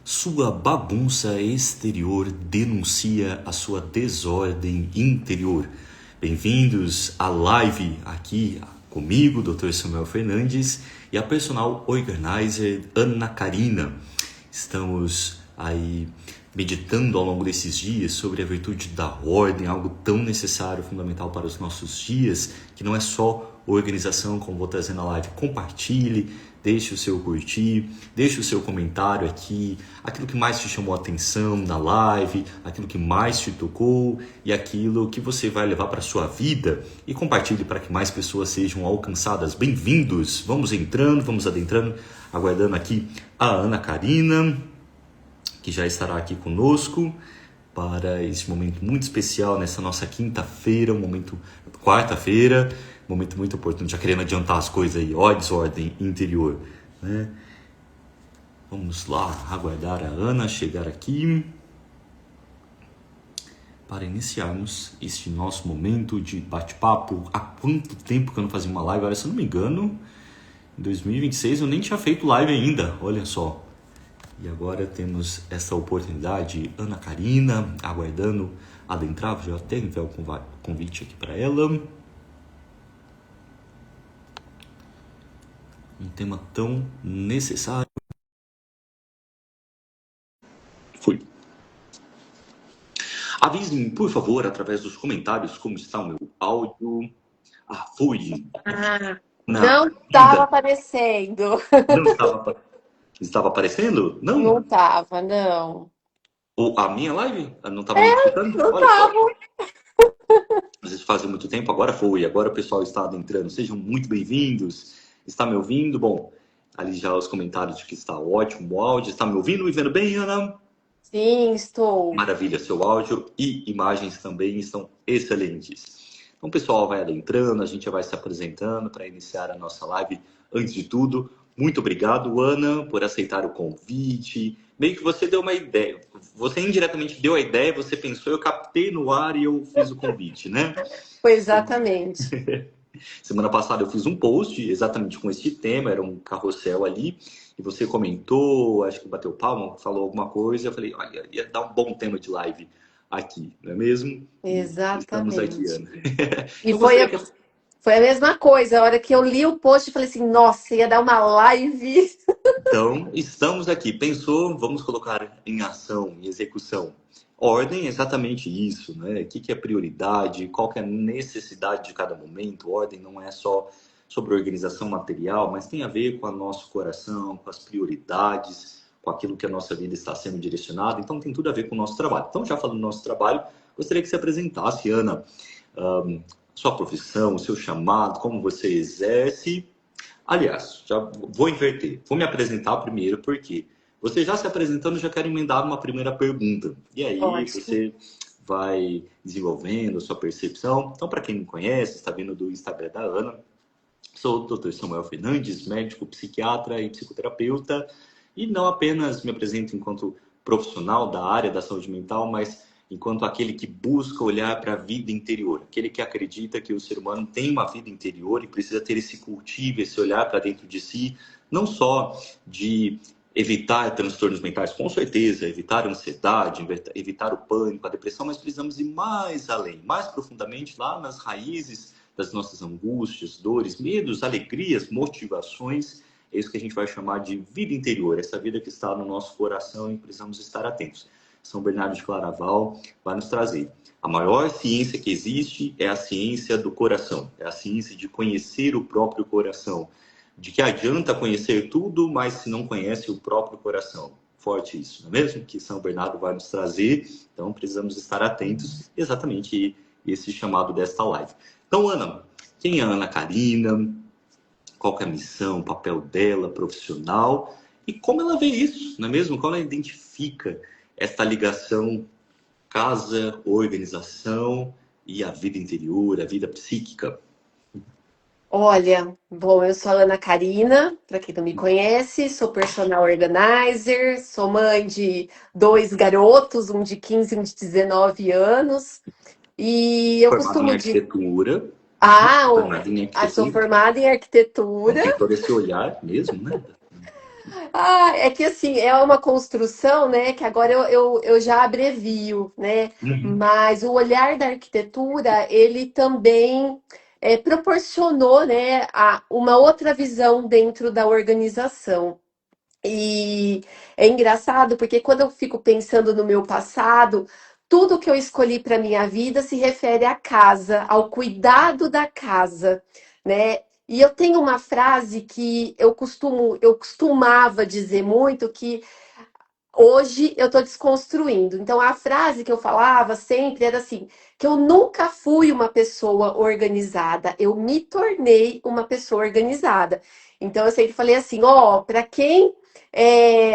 Sua bagunça exterior denuncia a sua desordem interior. Bem-vindos à live aqui comigo, Dr. Samuel Fernandes, e a personal organizer Ana Karina. Estamos aí meditando ao longo desses dias sobre a virtude da ordem, algo tão necessário, fundamental para os nossos dias, que não é só organização, como vou trazer na live. Compartilhe, deixe o seu curtir, deixe o seu comentário aqui, aquilo que mais te chamou a atenção na live, aquilo que mais te tocou e aquilo que você vai levar para a sua vida, e compartilhe para que mais pessoas sejam alcançadas. Bem-vindos! Vamos entrando, vamos adentrando, aguardando aqui a Ana Karina, que já estará aqui conosco para esse momento muito especial, nessa nossa quinta-feira, quarta-feira, momento muito importante, já querendo adiantar as coisas aí, ó, desordem interior, né? Vamos lá, aguardar a Ana chegar aqui para iniciarmos este nosso momento de bate-papo. Há quanto tempo que eu não fazia uma live? Olha, se eu não me engano, em 2026 eu nem tinha feito live ainda, olha só. E agora temos essa oportunidade. Ana Karina, aguardando adentrar, já até enviar o convite aqui para ela. Um tema tão necessário. Fui. Avise-me, por favor, através dos comentários, como está o meu áudio. Fui. Não estava aparecendo. Não estava aparecendo? Não? Não estava, não. A minha live? Não estava me escutando? Não Olha só. estava. Às vezes fazia muito tempo, agora foi. Agora o pessoal está adentrando. Sejam muito bem-vindos. Está me ouvindo? Bom, ali já os comentários de que está ótimo o áudio. Está me ouvindo e vendo bem, Ana? Sim, estou. Maravilha, seu áudio e imagens também estão excelentes. Então o pessoal vai adentrando, a gente já vai se apresentando para iniciar a nossa live. Antes de tudo, muito obrigado, Ana, por aceitar o convite. Meio que você deu uma ideia, você indiretamente deu a ideia, você pensou, eu captei no ar e eu fiz o convite, né? Foi exatamente. Semana passada eu fiz um post exatamente com esse tema, era um carrossel ali, e você comentou, acho que bateu palma, falou alguma coisa, eu falei, olha, ia dar um bom tema de live aqui, não é mesmo? Exatamente. Estamos aqui, Ana. E foi a mesma coisa, a hora que eu li o post, eu falei assim, nossa, ia dar uma live. Então, estamos aqui. Pensou, vamos colocar em ação, em execução. Ordem é exatamente isso, né? O que é prioridade, qual que é a necessidade de cada momento. Ordem não é só sobre organização material, mas tem a ver com o nosso coração, com as prioridades, com aquilo que a nossa vida está sendo direcionada. Então, tem tudo a ver com o nosso trabalho. Então, já falando do nosso trabalho, gostaria que você apresentasse, Ana, sua profissão, o seu chamado, como você exerce. Aliás, já vou inverter. Vou me apresentar primeiro, porque você já se apresentando, já quero emendar uma primeira pergunta. E aí Ótimo. você vai desenvolvendo a sua percepção. Então, para quem não conhece, está vindo do Instagram da Ana, sou o Dr. Samuel Fernandes, médico, psiquiatra e psicoterapeuta. E não apenas me apresento enquanto profissional da área da saúde mental, mas enquanto aquele que busca olhar para a vida interior, aquele que acredita que o ser humano tem uma vida interior e precisa ter esse cultivo, esse olhar para dentro de si, não só de evitar transtornos mentais, com certeza, evitar a ansiedade, evitar o pânico, a depressão, mas precisamos ir mais além, mais profundamente lá nas raízes das nossas angústias, dores, medos, alegrias, motivações. É isso que a gente vai chamar de vida interior, essa vida que está no nosso coração e precisamos estar atentos. São Bernardo de Claraval vai nos trazer. A maior ciência que existe é a ciência do coração, é a ciência de conhecer o próprio coração. De que adianta conhecer tudo, mas se não conhece o próprio coração. Forte isso, não é mesmo? Que São Bernardo vai nos trazer, então precisamos estar atentos exatamente esse chamado desta live. Então, Ana, quem é a Ana Karina? Qual que é a missão, o papel dela, profissional? E como ela vê isso, não é mesmo? Como ela identifica esta ligação casa, organização e a vida interior, a vida psíquica? Olha, bom, eu sou a Ana Karina, para quem não me conhece, sou personal organizer, sou mãe de 2 garotos, um de 15 e um de 19 anos. E eu Formada em costumo dizer. arquitetura. Ah, Formada em sou arquitetura. formada em Então arquitetura. tem todo esse olhar mesmo, né? É que assim, é uma construção, né, que agora eu já abrevio, né? Uhum. Mas o olhar da arquitetura, ele também proporcionou, né, uma outra visão dentro da organização. E é engraçado porque quando eu fico pensando no meu passado, tudo que eu escolhi para minha vida se refere à casa, ao cuidado da casa, né? E eu tenho uma frase que eu costumava dizer muito que hoje eu estou desconstruindo. Então, a frase que eu falava sempre era assim: que eu nunca fui uma pessoa organizada, eu me tornei uma pessoa organizada. Então, eu sempre falei assim: ó, para quem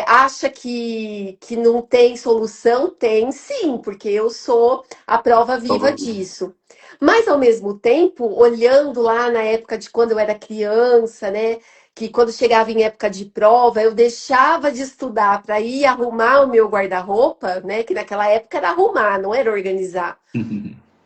acha que não tem solução, tem sim, porque eu sou a prova viva Prova- disso. Mas, ao mesmo tempo, olhando lá na época de quando eu era criança, né? Que quando chegava em época de prova, eu deixava de estudar para ir arrumar o meu guarda-roupa, né? Que naquela época era arrumar, não era organizar.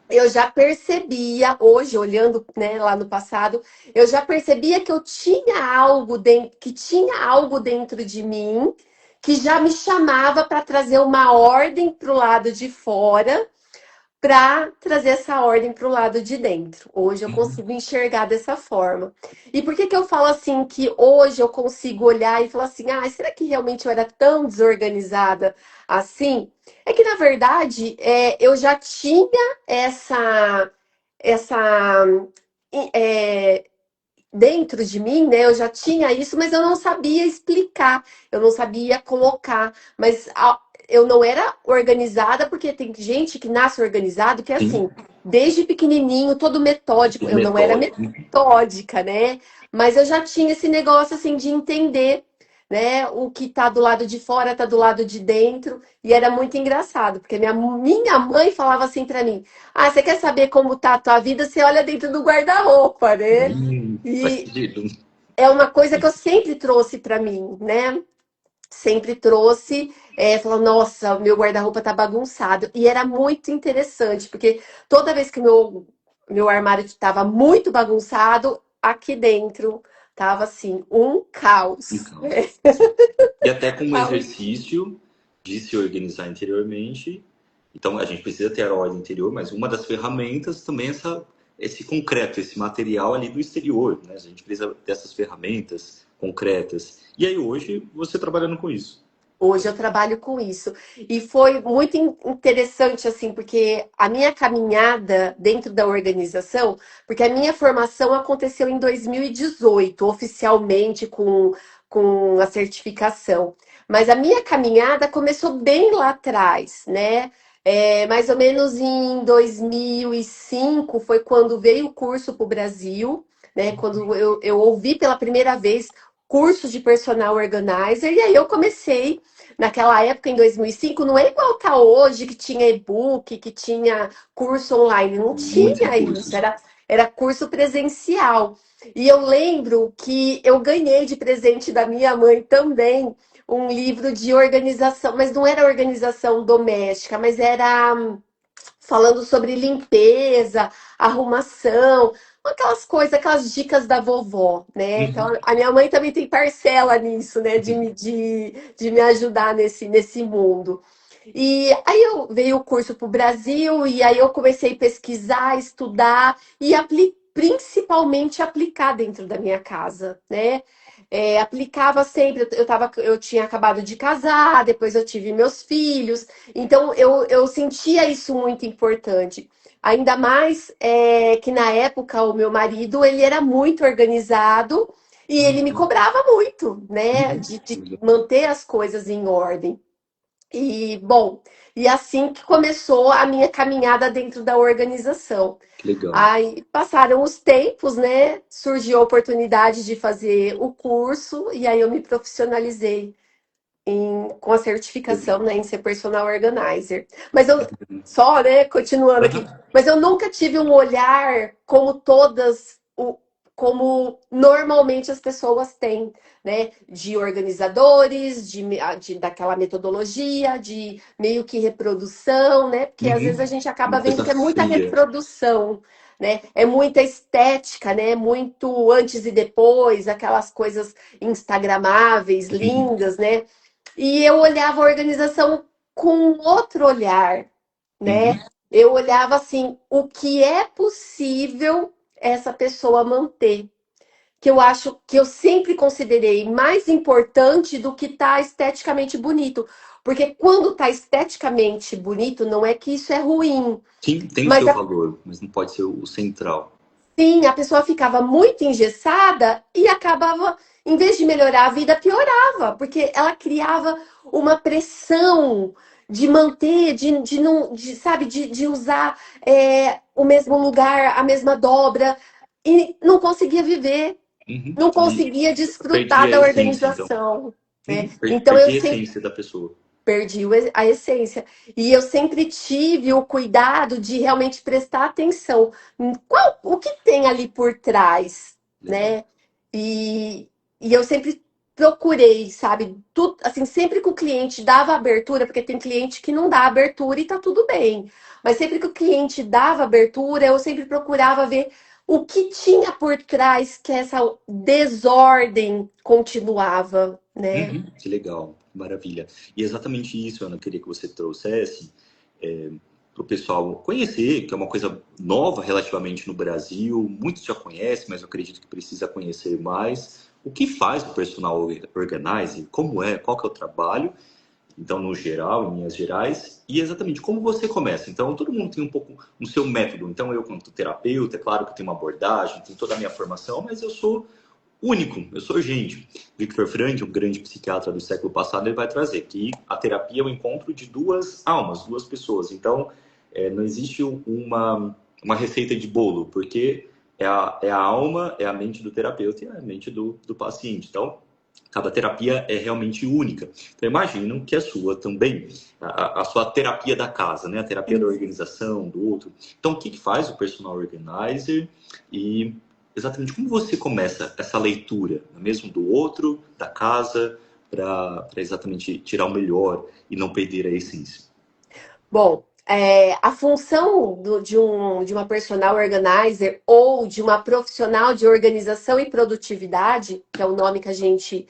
Eu já percebia, hoje, olhando, né, lá no passado, eu já percebia que eu tinha algo dentro, que tinha algo dentro de mim que já me chamava para trazer uma ordem para o lado de fora para trazer essa ordem para o lado de dentro. Hoje eu consigo enxergar dessa forma. E por que que eu falo assim que hoje eu consigo olhar e falar assim, ah, será que realmente eu era tão desorganizada assim? É que na verdade eu já tinha essa é, dentro de mim, né? Eu já tinha isso, mas eu não sabia explicar, eu não sabia colocar, mas eu não era organizada, porque tem gente que nasce organizado, que é Sim, assim, desde pequenininho, todo metódico. tudo Eu não era metódico. metódica, né? Mas eu já tinha esse negócio assim de entender, né? O que tá do lado de fora tá do lado de dentro, e era muito engraçado, porque minha mãe falava assim para mim: "Ah, você quer saber como tá a tua vida? Você olha dentro do guarda-roupa, né?" Faz E sentido. é uma coisa que eu sempre trouxe para mim, né? Sempre trouxe, falando, nossa, meu guarda-roupa tá bagunçado. E era muito interessante, porque toda vez que meu armário estava muito bagunçado, aqui dentro tava assim, um caos. Então, e até com o Caos. exercício de se organizar interiormente. Então, a gente precisa ter a ordem interior, mas uma das ferramentas também é esse concreto, esse material ali do exterior, né? A gente precisa dessas ferramentas concretas. E aí, hoje, você trabalhando com isso. Hoje eu trabalho com isso. E foi muito interessante, assim, porque a minha caminhada dentro da organização, porque a minha formação aconteceu em 2018, oficialmente com a certificação. Mas a minha caminhada começou bem lá atrás, né? Mais ou menos em 2005 foi quando veio o curso para o Brasil, né? Quando eu ouvi pela primeira vez curso de personal organizer, e aí eu comecei. Naquela época, em 2005, não é igual tá hoje, que tinha e-book, que tinha curso online. Não Muitos tinha isso, recursos. era curso presencial. E eu lembro que eu ganhei de presente da minha mãe também um livro de organização, mas não era organização doméstica, mas era falando sobre limpeza, arrumação, aquelas coisas, aquelas dicas da vovó, né? Então, a minha mãe também tem parcela nisso, né? De me ajudar nesse mundo. E aí eu veio o curso para o Brasil, e aí eu comecei a pesquisar, estudar e principalmente aplicar dentro da minha casa, né? Aplicava sempre, eu tinha acabado de casar, depois eu tive meus filhos, então eu sentia isso muito importante. Ainda mais que na época o meu marido ele era muito organizado e ele me cobrava muito, né? De manter as coisas em ordem. E, bom, e assim que começou a minha caminhada dentro da organização. Que legal. Aí passaram os tempos, né? Surgiu a oportunidade de fazer o curso, e aí eu me profissionalizei com a certificação, né, em ser personal organizer. Mas eu, só, né, continuando aqui, mas eu nunca tive um olhar como como normalmente as pessoas têm, né, de organizadores, daquela metodologia, de meio que reprodução, né, porque às vezes a Uhum. gente acaba Uma vendo coisa que é muita fria. reprodução. né? É muita estética, né? Muito antes e depois, aquelas coisas instagramáveis, lindas, né? E eu olhava a organização com outro olhar, né? Uhum. Eu olhava assim, o que é possível essa pessoa manter, que eu acho que eu sempre considerei mais importante do que tá esteticamente bonito. Porque quando tá esteticamente bonito, não é que isso é ruim, Sim, tem o mas seu valor, mas não pode ser o central. sim, a pessoa ficava muito engessada e acabava, em vez de melhorar a vida, piorava, porque ela criava uma pressão de manter, de não, de, sabe, de usar o mesmo lugar, a mesma dobra, e não conseguia viver, Uhum. não E conseguia eu desfrutar perdi a da essência, então. organização, né? Uhum. Então eu Perdi a sempre essência da pessoa. perdi a essência. E eu sempre tive o cuidado de realmente prestar atenção em o que tem ali por trás, Legal. né? E, e eu sempre procurei, sabe? Tudo, assim, sempre que o cliente dava abertura, porque tem cliente que não dá abertura e tá tudo bem. Mas sempre que o cliente dava abertura, eu sempre procurava ver o que tinha por trás que essa desordem continuava, né? Uhum. Que legal, maravilha. E exatamente isso, Ana, eu queria que você trouxesse para o pessoal conhecer, que é uma coisa nova relativamente no Brasil. Muitos já conhecem, mas eu acredito que precisa conhecer mais. O que faz o personal organizer? Como é? Qual que é o trabalho? Então, no geral, em linhas gerais, e exatamente como você começa. Então, todo mundo tem um pouco o seu método. Então, eu, como terapeuta, é claro que eu tenho uma abordagem, tenho toda a minha formação, mas eu sou único, eu sou gente. Viktor Frankl, um grande psiquiatra do século passado, ele vai trazer que a terapia é o encontro de duas almas, duas pessoas. Então, não existe uma receita de bolo, porque é a alma, é a mente do terapeuta e é a mente do paciente. Então, cada terapia é realmente única. Então, imagino que a sua também, a sua terapia da casa, né? A terapia da organização, do outro. Então, o que que faz o personal organizer e exatamente como você começa essa leitura, mesmo do outro, da casa, para exatamente tirar o melhor e não perder a essência? Bom, a função de uma personal organizer ou de uma profissional de organização e produtividade, que é o nome que a gente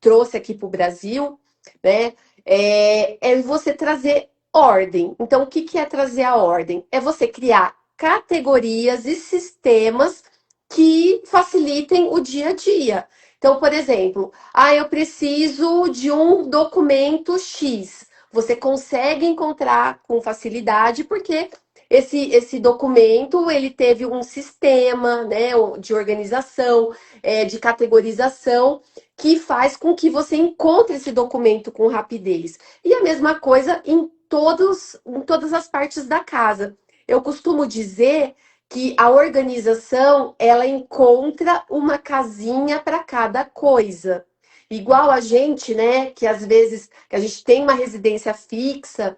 trouxe aqui para o Brasil, né? É você trazer ordem. Então, o que que é trazer a ordem? É você criar categorias e sistemas que facilitem o dia a dia. Então, por exemplo, eu preciso de um documento X. Você consegue encontrar com facilidade porque esse documento ele teve um sistema, né, de organização, de categorização que faz com que você encontre esse documento com rapidez. E a mesma coisa em todas as partes da casa. Eu costumo dizer que a organização ela encontra uma casinha para cada coisa. Igual a gente, né, que às vezes que a gente tem uma residência fixa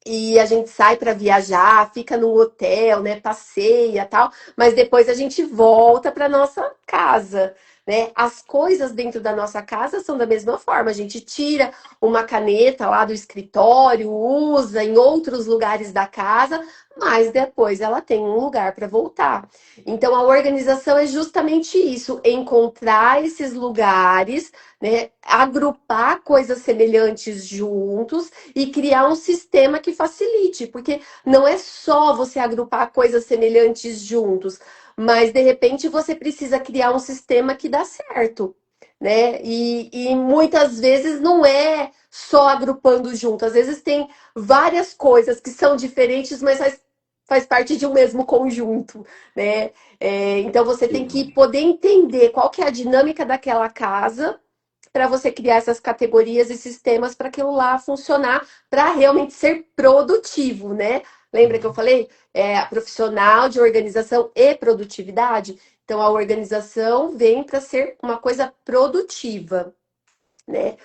e a gente sai para viajar, fica no hotel, né, passeia, tal, mas depois a gente volta para nossa casa, né? As coisas dentro da nossa casa são da mesma forma. A gente tira uma caneta lá do escritório, usa em outros lugares da casa, mas depois ela tem um lugar para voltar. Então a organização é justamente isso, encontrar esses lugares, né, agrupar coisas semelhantes juntos e criar um sistema que facilite, porque não é só você agrupar coisas semelhantes juntos, mas de repente você precisa criar um sistema que dá certo, né? E muitas vezes não é só agrupando junto, às vezes tem várias coisas que são diferentes, mas faz parte de um mesmo conjunto, né? Então você tem que poder entender qual que é a dinâmica daquela casa para você criar essas categorias e sistemas para aquilo lá funcionar, para realmente ser produtivo, né? Lembra que eu falei? Profissional de organização e produtividade. Então, a organização vem para ser uma coisa produtiva, né?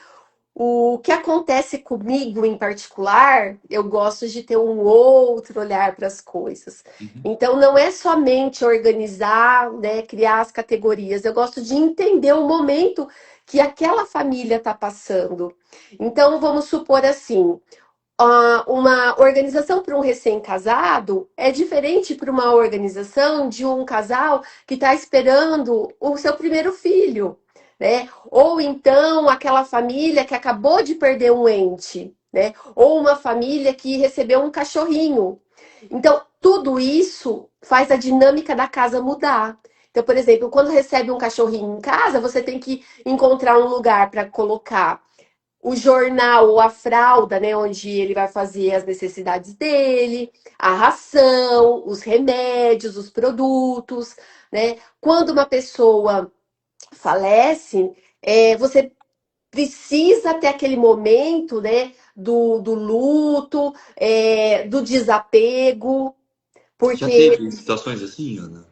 O que acontece comigo em particular, eu gosto de ter um outro olhar para as coisas. Uhum. Então, não é somente organizar, né, criar as categorias. Eu gosto de entender o momento que aquela família está passando. Então, vamos supor assim: uma organização para um recém-casado é diferente para uma organização de um casal que está esperando o seu primeiro filho, né? Ou então aquela família que acabou de perder um ente, né? Ou uma família que recebeu um cachorrinho. Então, tudo isso faz a dinâmica da casa mudar. Então, por exemplo, quando recebe um cachorrinho em casa, você tem que encontrar um lugar para colocar o jornal ou a fralda, né, onde ele vai fazer as necessidades dele, a ração, os remédios, os produtos, né? Quando uma pessoa falece, você precisa ter aquele momento, né, do luto, do desapego, Você já porque teve situações assim, Ana?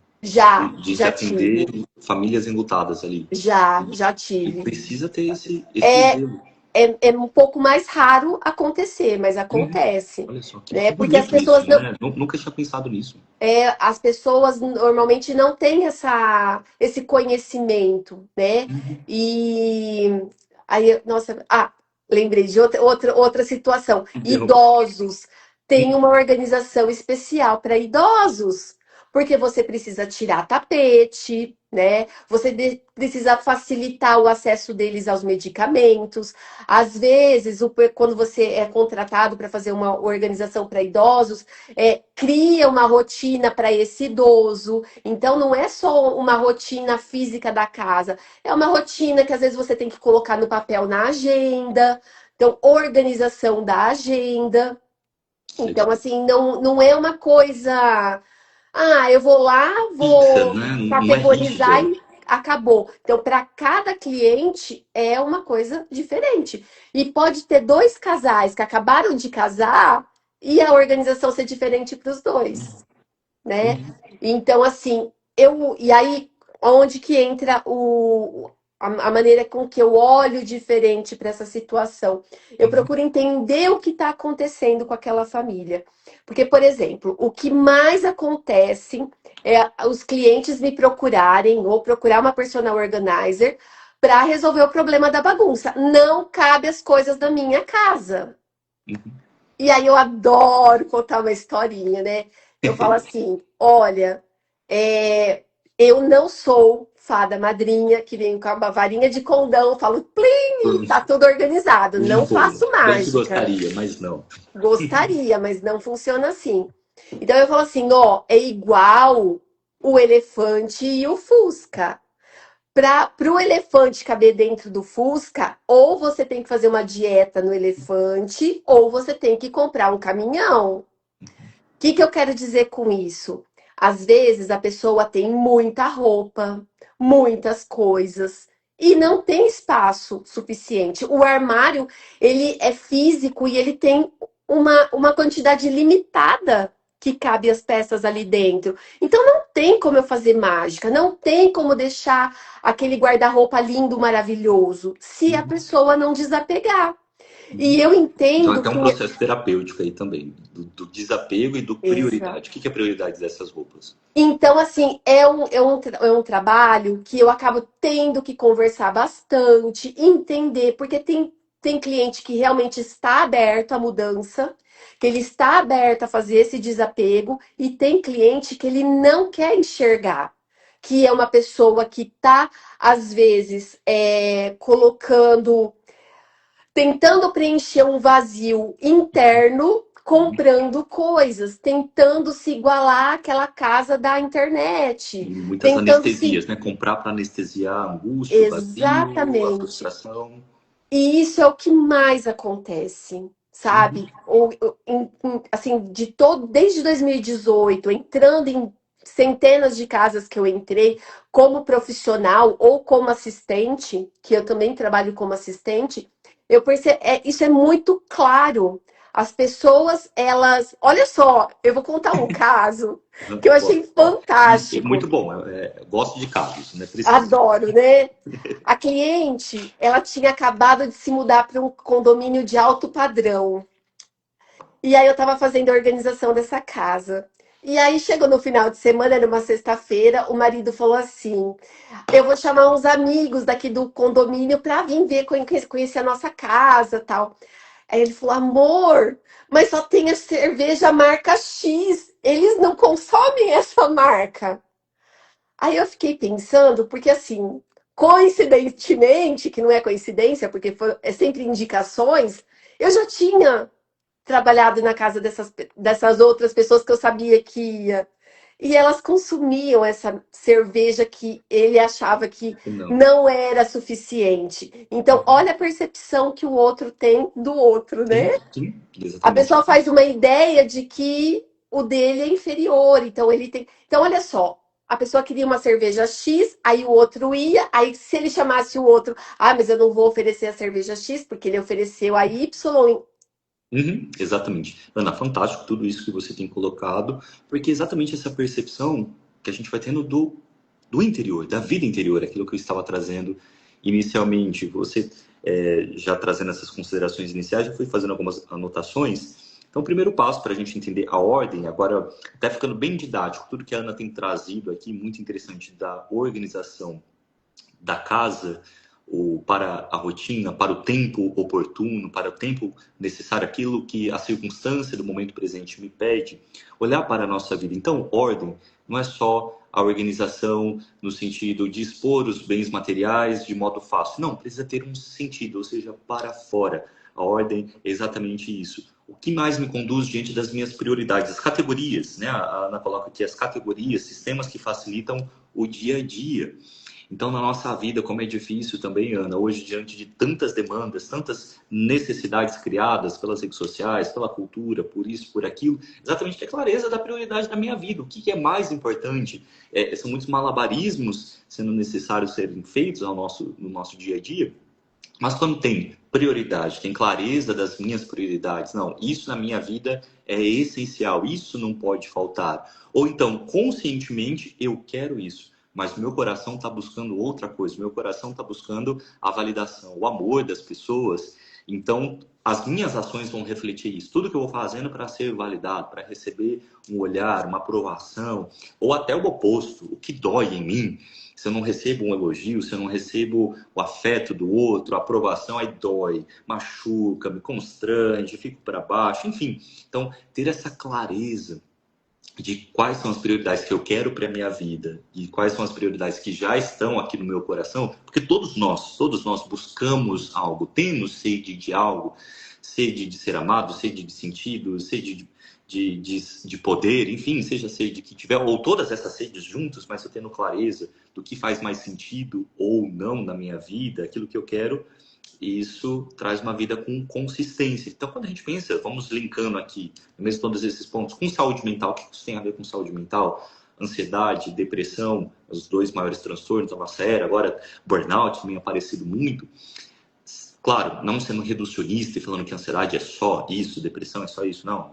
De se já atender tive, famílias enlutadas ali. já E tive. precisa ter esse É, zelo. é um pouco mais raro acontecer, mas Uhum. acontece, Olha só, né? que Porque as bonito pessoas isso, não, né? Nunca tinha pensado nisso. as pessoas normalmente não têm esse conhecimento, né? Uhum. E aí, nossa, lembrei de outra situação. Interrompa. Idosos têm uma organização especial para idosos, porque você precisa tirar tapete, né? Você precisa facilitar o acesso deles aos medicamentos. Às vezes, quando você é contratado para fazer uma organização para idosos, cria uma rotina para esse idoso. Então, não é só uma rotina física da casa, é uma rotina que às vezes você tem que colocar no papel na agenda. Então, organização da agenda. Então, Legal. assim, não é uma coisa. Eu vou lá, Fixa, vou né? Não é categorizar rígida. e acabou. Então, para cada cliente é uma coisa diferente. E pode ter dois casais que acabaram de casar e a organização ser diferente para os dois, né? Uhum. Então, assim, e aí, onde que entra a maneira com que eu olho diferente para essa situação? Eu Uhum. procuro entender o que está acontecendo com aquela família. Porque, por exemplo, o que mais acontece é os clientes me procurarem ou procurar uma personal organizer para resolver o problema da bagunça. Não cabe as coisas da minha casa. Uhum. E aí eu adoro contar uma historinha, né? Eu falo assim, olha, é, eu não sou fada madrinha que vem com uma varinha de condão, falo, plim, tá tudo organizado. Não Bom, faço bem que mágica. gostaria, mas não. Gostaria, mas não funciona assim. Então eu falo assim, ó, é igual o elefante e o Fusca. Para o elefante caber dentro do Fusca, ou você tem que fazer uma dieta no elefante, ou você tem que comprar um caminhão. O que eu quero dizer com isso? Às vezes a pessoa tem muita roupa, muitas coisas, e não tem espaço suficiente. O armário, ele é físico e ele tem uma quantidade limitada que cabe as peças ali dentro. Então não tem como eu fazer mágica, não tem como deixar aquele guarda-roupa lindo, maravilhoso, se a Uhum. pessoa não desapegar. Uhum. E eu Então, entendo até um que processo terapêutico aí também, do desapego e do Exa- prioridade. O que é a prioridade dessas roupas? Então, assim, é um trabalho que eu acabo tendo que conversar bastante, entender, porque tem cliente que realmente está aberto à mudança, que ele está aberto a fazer esse desapego, e tem cliente que ele não quer enxergar, que é uma pessoa que está, às vezes, colocando tentando preencher um vazio interno, comprando coisas, tentando se igualar àquela casa da internet, Muitas tentando se. anestesias, né? Comprar para anestesiar a angústia, o vazio, a Exatamente. frustração. E isso é o que mais acontece, Uhum. sabe? Assim, desde 2018, entrando em centenas de casas que eu entrei como profissional ou como assistente, que eu também trabalho como assistente, eu percebo, isso é muito claro. As pessoas, elas, olha só, eu vou contar um caso que eu achei Ó, isso é muito fantástico. bom. Gosto de casos, né? Preciso. Adoro, né? A cliente, ela tinha acabado de se mudar para um condomínio de alto padrão. E aí eu estava fazendo a organização dessa casa. E aí chegou no final de semana, era uma sexta-feira, o marido falou assim: "Eu vou chamar uns amigos daqui do condomínio para vir ver conhecer a nossa casa, tal". Aí ele falou, amor, mas só tem a cerveja marca X. Eles não consomem essa marca. Aí eu fiquei pensando, porque assim, coincidentemente, que não é coincidência, porque é sempre indicações, eu já tinha trabalhado na casa dessas outras pessoas que eu sabia que ia. E elas consumiam essa cerveja que ele achava que Não. não era suficiente. Então, olha a percepção que o outro tem do outro, né? Sim, A exatamente. pessoa faz uma ideia de que o dele é inferior, então ele tem. Então, olha só, a pessoa queria uma cerveja X, aí o outro ia, aí se ele chamasse o outro, ah, mas eu não vou oferecer a cerveja X, porque ele ofereceu a Y. Uhum, exatamente. Ana, fantástico tudo isso que você tem colocado, porque é exatamente essa percepção que a gente vai tendo do interior, da vida interior, aquilo que eu estava trazendo inicialmente. Você, já trazendo essas considerações iniciais, já fui fazendo algumas anotações. Então, o primeiro passo para a gente entender a ordem, agora até ficando bem didático, tudo que a Ana tem trazido aqui, muito interessante, da organização da casa, ou para a rotina, para o tempo oportuno, para o tempo necessário, aquilo que a circunstância do momento presente me pede, olhar para a nossa vida. Então, ordem não é só a organização no sentido de expor os bens materiais de modo fácil. Não, precisa ter um sentido, ou seja, para fora. A ordem é exatamente isso. O que mais me conduz diante das minhas prioridades? As categorias, né? A Ana coloca aqui as categorias, sistemas que facilitam o dia a dia. Então, na nossa vida, como é difícil também, Ana, hoje, diante de tantas demandas, tantas necessidades criadas pelas redes sociais, pela cultura, por isso, por aquilo, exatamente ter clareza da prioridade da minha vida, o que é mais importante. São muitos malabarismos sendo necessários serem feitos no nosso dia a dia, mas quando tem prioridade, tem clareza das minhas prioridades, não, isso na minha vida é essencial, isso não pode faltar. Ou então, conscientemente, eu quero isso, mas meu coração está buscando outra coisa, meu coração está buscando a validação, o amor das pessoas. Então, as minhas ações vão refletir isso. Tudo que eu vou fazendo para ser validado, para receber um olhar, uma aprovação, ou até o oposto, o que dói em mim, se eu não recebo um elogio, se eu não recebo o afeto do outro, a aprovação, aí dói, machuca, me constrange, fico para baixo, enfim. Então, ter essa clareza de quais são as prioridades que eu quero para a minha vida e quais são as prioridades que já estão aqui no meu coração, porque todos nós buscamos algo, temos sede de algo, sede de ser amado, sede de sentido, sede de poder, enfim, seja sede que tiver, ou todas essas sedes juntas, mas eu tendo clareza do que faz mais sentido ou não na minha vida, aquilo que eu quero, isso traz uma vida com consistência. Então, quando a gente pensa, vamos linkando aqui, mesmo todos esses pontos, com saúde mental, o que isso tem a ver com saúde mental? Ansiedade, depressão, os dois maiores transtornos da nossa era, agora burnout também aparecido muito. Claro, não sendo reducionista e falando que ansiedade é só isso, depressão é só isso, não.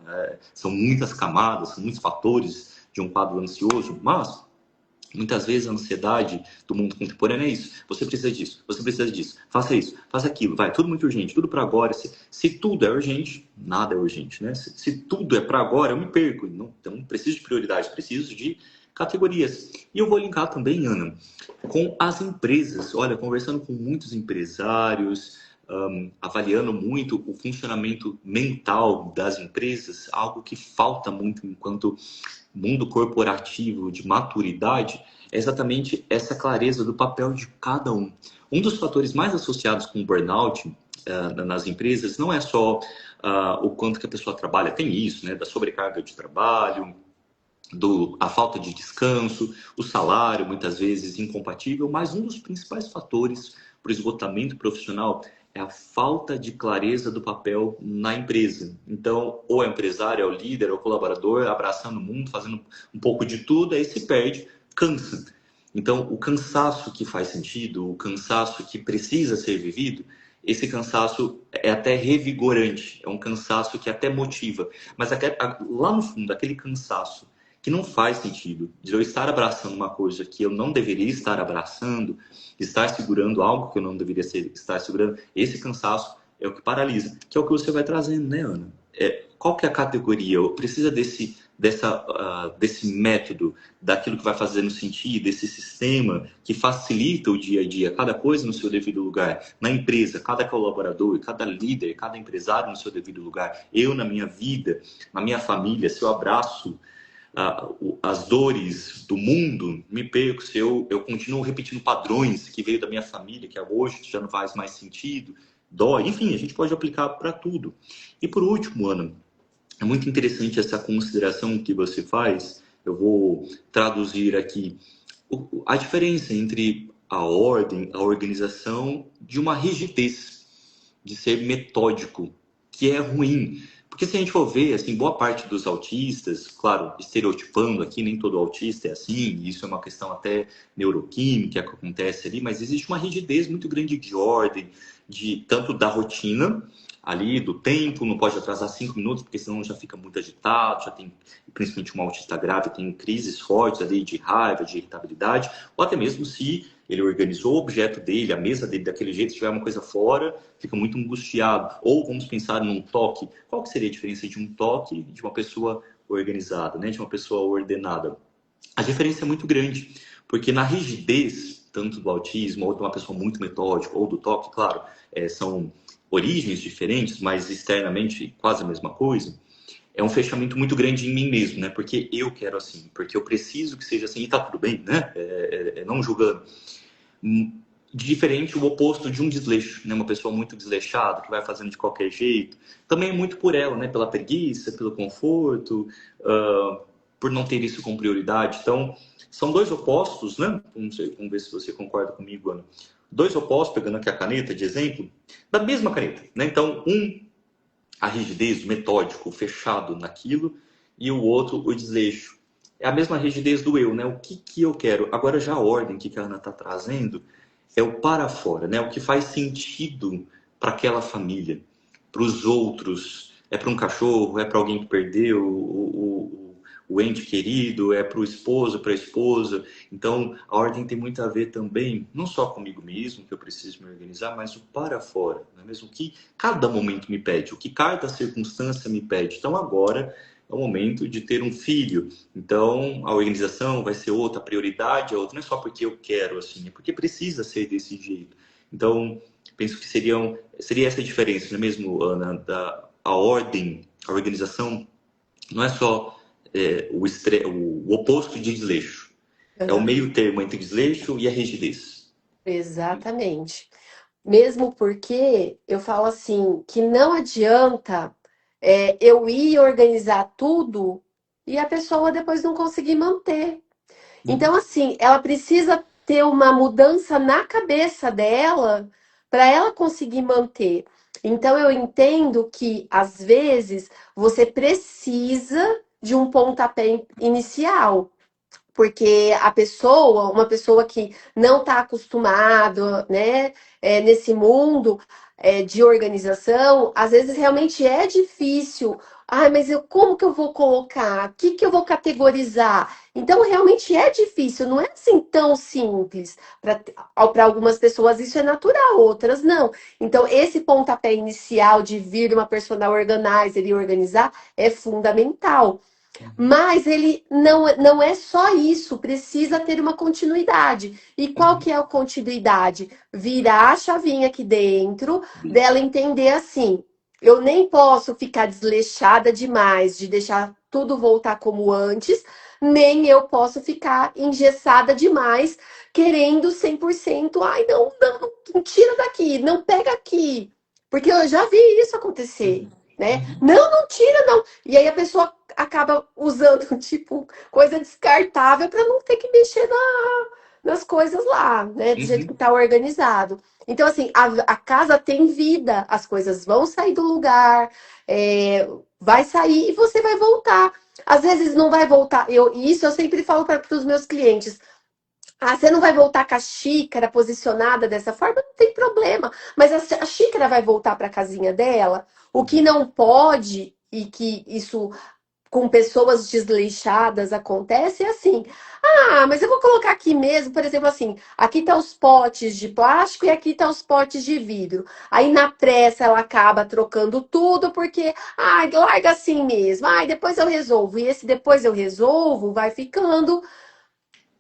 São muitas camadas, são muitos fatores de um quadro ansioso, mas muitas vezes a ansiedade do mundo contemporâneo é isso. Você precisa disso, você precisa disso. Faça isso, faça aquilo. Vai, tudo muito urgente, tudo para agora. Se tudo é urgente, nada é urgente, né? Se tudo é para agora, eu me perco. Não, então, preciso de prioridade, preciso de categorias. E eu vou linkar também, Ana, com as empresas. Olha, conversando com muitos empresários, avaliando muito o funcionamento mental das empresas, algo que falta muito enquanto mundo corporativo de maturidade, é exatamente essa clareza do papel de cada um. Um dos fatores mais associados com o burnout nas empresas não é só o quanto que a pessoa trabalha, tem isso, né, da sobrecarga de trabalho, a falta de descanso, o salário muitas vezes incompatível, mas um dos principais fatores para o esgotamento profissional é a falta de clareza do papel na empresa. Então, ou é o empresário, é o líder, é o colaborador, abraçando o mundo, fazendo um pouco de tudo, aí se perde, cansa. Então, o cansaço que faz sentido, o cansaço que precisa ser vivido, esse cansaço é até revigorante, é um cansaço que até motiva. Mas lá no fundo, aquele cansaço que não faz sentido de eu estar abraçando uma coisa que eu não deveria estar abraçando, estar segurando algo que eu não deveria estar segurando, esse cansaço é o que paralisa, que é o que você vai trazendo, né, Ana? Qual que é a categoria? Precisa desse método, daquilo que vai fazendo sentido, desse sistema que facilita o dia a dia, cada coisa no seu devido lugar, na empresa, cada colaborador, cada líder, cada empresário no seu devido lugar, eu na minha vida, na minha família, se eu abraço as dores do mundo, me perco se eu continuo repetindo padrões que veio da minha família, que hoje já não faz mais sentido, dói, enfim, a gente pode aplicar para tudo. E por último, Ana, é muito interessante essa consideração que você faz, eu vou traduzir aqui, a diferença entre a ordem, a organização, de uma rigidez, de ser metódico, que é ruim. Porque se a gente for ver, assim, boa parte dos autistas, claro, estereotipando aqui, nem todo autista é assim, isso é uma questão até neuroquímica que acontece ali, mas existe uma rigidez muito grande de ordem, de tanto da rotina, ali, do tempo, não pode atrasar 5 minutos, porque senão já fica muito agitado, já tem, principalmente um autista grave, tem crises fortes ali de raiva, de irritabilidade, ou até mesmo se ele organizou o objeto dele, a mesa dele daquele jeito, se tiver uma coisa fora, fica muito angustiado. Ou vamos pensar num toque. Qual que seria a diferença de um toque e de uma pessoa organizada, né? De uma pessoa ordenada? A diferença é muito grande, porque na rigidez, tanto do autismo, ou de uma pessoa muito metódica, ou do toque, claro, são origens diferentes, mas externamente quase a mesma coisa. É um fechamento muito grande em mim mesmo, né? Porque eu quero assim, porque eu preciso que seja assim, e tá tudo bem, né? Não julgando. Diferente o oposto de um desleixo, né? Uma pessoa muito desleixada, que vai fazendo de qualquer jeito. Também é muito por ela, né? Pela preguiça, pelo conforto, por não ter isso com prioridade. Então, são dois opostos, né? Vamos ver se você concorda comigo, Ana. Dois opostos, pegando aqui a caneta de exemplo, da mesma caneta, né? Então, a rigidez, o metódico, o fechado naquilo, e o outro, o desleixo. É a mesma rigidez do eu, né? O que eu quero. Agora, já a ordem que a Ana está trazendo é o para fora, né? O que faz sentido para aquela família, para os outros. É para um cachorro, é para alguém que perdeu o ente querido, é para o esposo, para a esposa. Então, a ordem tem muito a ver também, não só comigo mesmo, que eu preciso me organizar, mas o para fora, não é mesmo? O que cada momento me pede, o que cada circunstância me pede. Então, agora é o momento de ter um filho. Então, a organização vai ser outra, a prioridade é outra. Não é só porque eu quero, assim, é porque precisa ser desse jeito. Então, penso que seria essa a diferença, não é mesmo, Ana? A ordem, a organização, não é só o oposto de desleixo. É o Aham. meio termo entre desleixo e a rigidez. Exatamente. Mesmo porque eu falo assim, que não adianta eu ir organizar tudo e a pessoa depois não conseguir manter. Então, Uhum. assim, ela precisa ter uma mudança na cabeça dela para ela conseguir manter. Então, eu entendo que, às vezes, você precisa de um pontapé inicial. Porque uma pessoa que não está acostumada, né, nesse mundo de organização, às vezes realmente é difícil. Ai, mas como que eu vou colocar? O que que eu vou categorizar? Então, realmente é difícil, não é assim tão simples. Para algumas pessoas isso é natural, outras não. Então, esse pontapé inicial de vir uma personal organizer e organizar é fundamental. Mas ele não é só isso, precisa ter uma continuidade. E qual Uhum. que é a continuidade? Virar a chavinha aqui dentro, dela entender assim, eu nem posso ficar desleixada demais, de deixar tudo voltar como antes, nem eu posso ficar engessada demais, querendo 100%. Ai, não tira daqui, não pega aqui. Porque eu já vi isso acontecer, Uhum. né? Uhum. Não tira, não. E aí a pessoa acaba usando, tipo, coisa descartável para não ter que mexer nas coisas lá, né? Do jeito que Uhum. tá organizado. Então, assim, a casa tem vida, as coisas vão sair do lugar, vai sair e você vai voltar. Às vezes não vai voltar. Isso eu sempre falo para os meus clientes. Ah, você não vai voltar com a xícara posicionada dessa forma? Não tem problema. Mas a xícara vai voltar para a casinha dela. O que não pode, e que isso com pessoas desleixadas acontece é assim. Ah, mas eu vou colocar aqui mesmo, por exemplo, assim, aqui tá os potes de plástico e aqui tá os potes de vidro. Aí na pressa ela acaba trocando tudo porque, ai, larga assim mesmo. Ai, depois eu resolvo. E esse depois eu resolvo vai ficando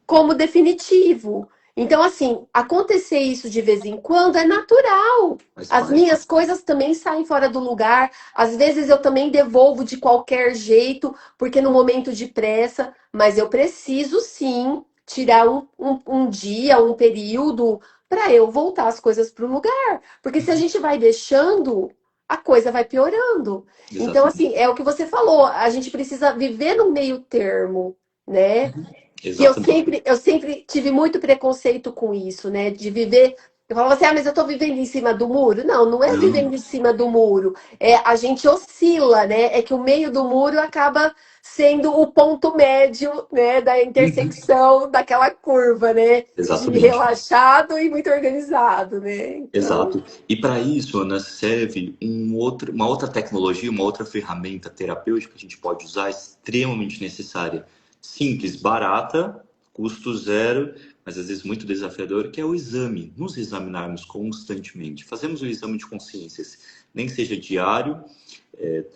como definitivo. Então, assim, acontecer isso de vez em quando é natural. Faz As parte. minhas coisas também saem fora do lugar. Às vezes eu também devolvo de qualquer jeito, porque no momento de pressa, mas eu preciso sim tirar um dia, um período, para eu voltar as coisas para o lugar. Porque se a gente vai deixando, a coisa vai piorando. Então, assim, Exatamente. é o que você falou, a gente precisa viver no meio termo, né? Que Exatamente. eu sempre tive muito preconceito com isso, né? De viver. Eu falava assim, ah, mas eu tô vivendo em cima do muro. Não, não é Não, vivendo em cima do muro. É, a gente oscila, né? É que o meio do muro acaba sendo o ponto médio, né? Da uhum, intersecção daquela curva, né? De exatamente. relaxado e muito organizado, né? Então, Exato. E para isso, Ana, serve uma outra tecnologia, uma outra ferramenta terapêutica que a gente pode usar, extremamente necessária, simples, barata, custo zero, mas às vezes muito desafiador, que é o exame. Nos examinarmos constantemente. Fazemos o exame de consciências, nem que seja diário,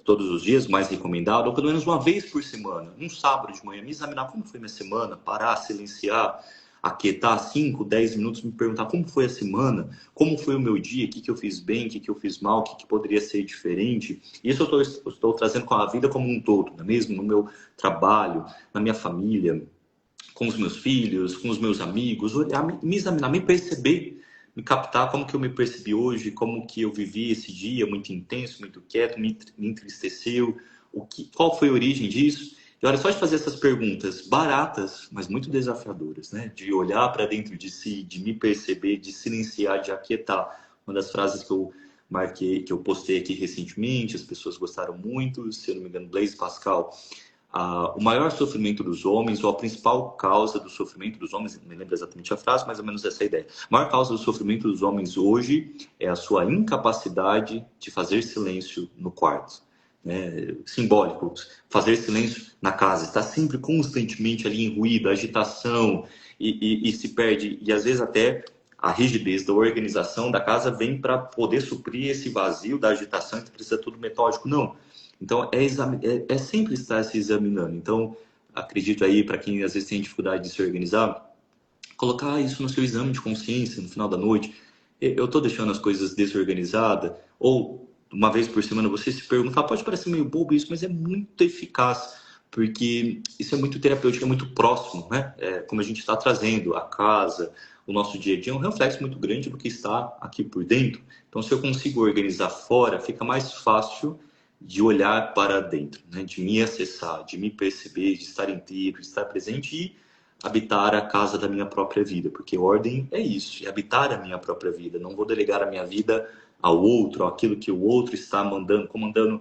todos os dias, mais recomendado, ou pelo menos uma vez por semana, um sábado de manhã, me examinar como foi minha semana, parar, silenciar, aquietar 5, 10 minutos, me perguntar como foi a semana, como foi o meu dia, o que eu fiz bem, o que eu fiz mal, o que poderia ser diferente. Isso eu estou trazendo com a vida como um todo, não é mesmo? No meu trabalho, na minha família, com os meus filhos, com os meus amigos, olhar, me examinar, me perceber, me captar como que eu me percebi hoje, como que eu vivi esse dia muito intenso, muito quieto, me entristeceu, qual foi a origem disso? E olha, só de fazer essas perguntas baratas, mas muito desafiadoras, né? De olhar para dentro de si, de me perceber, de silenciar, de aquietar. Uma das frases que eu marquei, que eu postei aqui recentemente, as pessoas gostaram muito, se eu não me engano, Blaise Pascal, o maior sofrimento dos homens, ou a principal causa do sofrimento dos homens, não me lembro exatamente a frase, mais ou menos essa é a ideia. A maior causa do sofrimento dos homens hoje é a sua incapacidade de fazer silêncio no quarto. Né? Simbólico, fazer silêncio na casa, está sempre constantemente ali em ruído, agitação, e se perde, e às vezes até a rigidez da organização da casa vem para poder suprir esse vazio da agitação que precisa tudo metódico. Não. Então, é sempre estar se examinando. Então, acredito aí, para quem às vezes tem dificuldade de se organizar, colocar isso no seu exame de consciência no final da noite. Eu estou deixando as coisas desorganizadas? Ou, uma vez por semana, você se perguntar, pode parecer meio bobo isso, mas é muito eficaz, porque isso é muito terapêutico, é muito próximo, né? É, como a gente está trazendo a casa, o nosso dia a dia, é um reflexo muito grande do que está aqui por dentro. Então, se eu consigo organizar fora, fica mais fácil de olhar para dentro, né? De me acessar, de me perceber, de estar inteiro, de estar presente e habitar a casa da minha própria vida, porque ordem é isso, é habitar a minha própria vida. Não vou delegar a minha vida ao outro, àquilo que o outro está mandando, comandando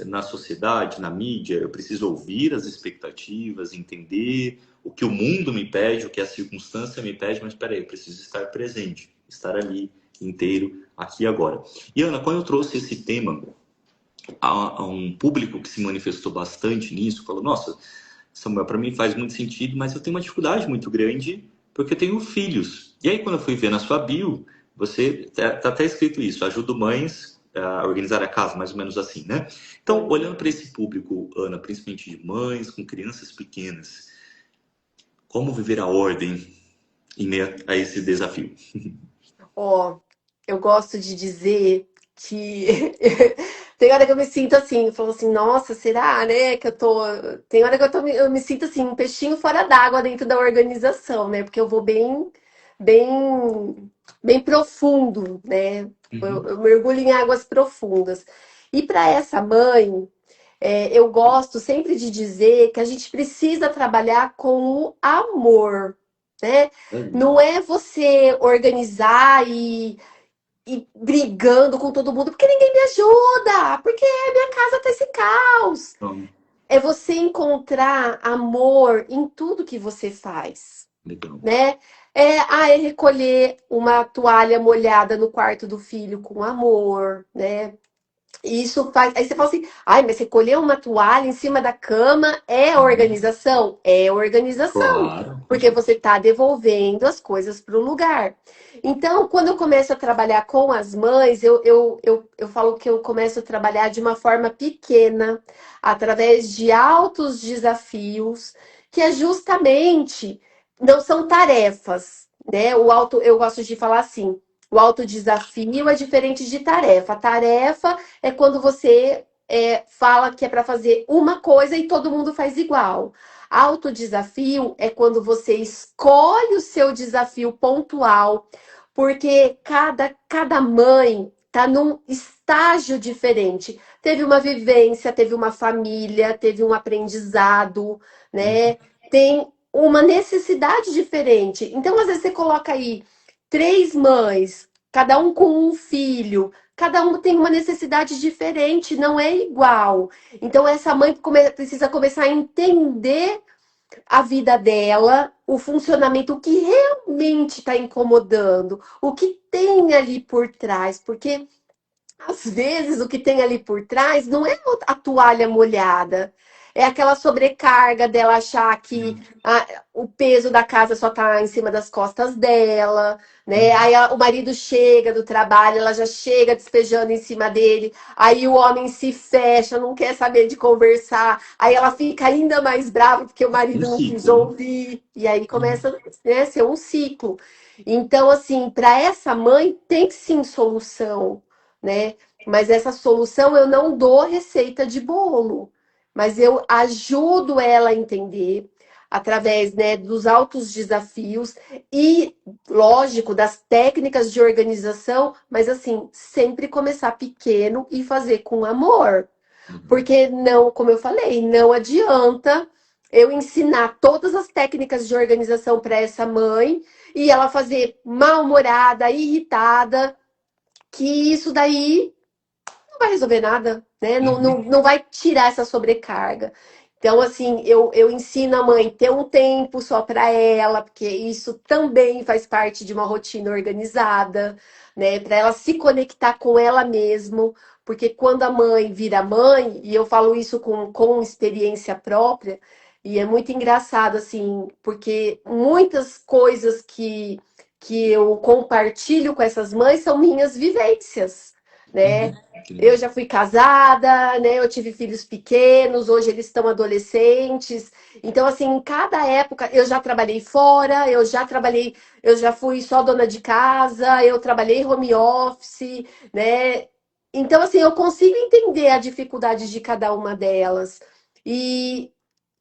na sociedade, na mídia. Eu preciso ouvir as expectativas, entender o que o mundo me pede, o que a circunstância me pede, mas espera aí, eu preciso estar presente, estar ali inteiro, aqui e agora. E Ana, quando eu trouxe esse tema a um público que se manifestou bastante nisso, falou, nossa, Samuel, para mim faz muito sentido, mas eu tenho uma dificuldade muito grande porque eu tenho filhos. E aí, quando eu fui ver na sua bio, você tá até escrito isso, ajudo mães a organizar a casa, mais ou menos assim, né? Então, olhando para esse público, Ana, principalmente de mães com crianças pequenas, como viver a ordem em meio a esse desafio? ó, eu gosto de dizer que tem hora que eu me sinto assim, falo assim, nossa, será, né, que eu tô. Tem hora que eu me sinto assim, um peixinho fora d'água dentro da organização, né? Porque eu vou bem, bem profundo, né? Uhum. Eu mergulho em águas profundas. E para essa mãe, eu gosto sempre de dizer que a gente precisa trabalhar com o amor, né? É isso. Não é você organizar e brigando com todo mundo, porque ninguém me ajuda, porque a minha casa tá esse caos. Então, É você encontrar amor em tudo que você faz, legal. né? É recolher uma toalha molhada no quarto do filho com amor, né? E isso faz. Aí você fala assim, ai, mas você colheu uma toalha em cima da cama é Uhum. organização? É organização. Claro, com Porque você certeza. está devolvendo as coisas para o lugar. Então, quando eu começo a trabalhar com as mães, eu falo que eu começo a trabalhar de uma forma pequena, através de altos desafios, que é justamente, não são tarefas, né? Eu gosto de falar assim, o autodesafio é diferente de tarefa. A tarefa é quando você fala que é para fazer uma coisa e todo mundo faz igual. Autodesafio é quando você escolhe o seu desafio pontual, porque cada mãe está num estágio diferente. Teve uma vivência, teve uma família, teve um aprendizado, Uhum. né? Tem uma necessidade diferente. Então, às vezes, você coloca aí três mães, cada um com um filho. Cada um tem uma necessidade diferente, não é igual. Então, essa mãe precisa começar a entender a vida dela, o funcionamento, o que realmente está incomodando, o que tem ali por trás, porque às vezes o que tem ali por trás não é a toalha molhada, é aquela sobrecarga dela achar que o peso da casa só tá em cima das costas dela, né? Uhum. Aí o marido chega do trabalho, ela já chega despejando em cima dele, aí o homem se fecha, não quer saber de conversar, aí ela fica ainda mais brava porque o Um marido não quis ciclo, né? ouvir, e aí Uhum. começa, né, a ser um ciclo. Então, assim, para essa mãe tem sim solução, né? Mas essa solução eu não dou receita de bolo, mas eu ajudo ela a entender através, né, dos altos desafios e, lógico, das técnicas de organização, mas assim, sempre começar pequeno e fazer com amor. Uhum. Porque não, como eu falei, não adianta eu ensinar todas as técnicas de organização para essa mãe e ela fazer mal-humorada, irritada, que isso daí não vai resolver nada, né? Uhum. Não vai tirar essa sobrecarga. Então, assim, eu ensino a mãe ter um tempo só para ela, porque isso também faz parte de uma rotina organizada, né? Para ela se conectar com ela mesma, porque quando a mãe vira mãe, e eu falo isso com experiência própria, e é muito engraçado, assim, porque muitas coisas que eu compartilho com essas mães são minhas vivências, né? Uhum. Que Eu legal. já fui casada, né? Eu tive filhos pequenos, hoje eles estão adolescentes. Então, assim, em cada época, eu já trabalhei fora, eu já fui só dona de casa, eu trabalhei home office, né? Então, assim, eu consigo entender a dificuldade de cada uma delas. E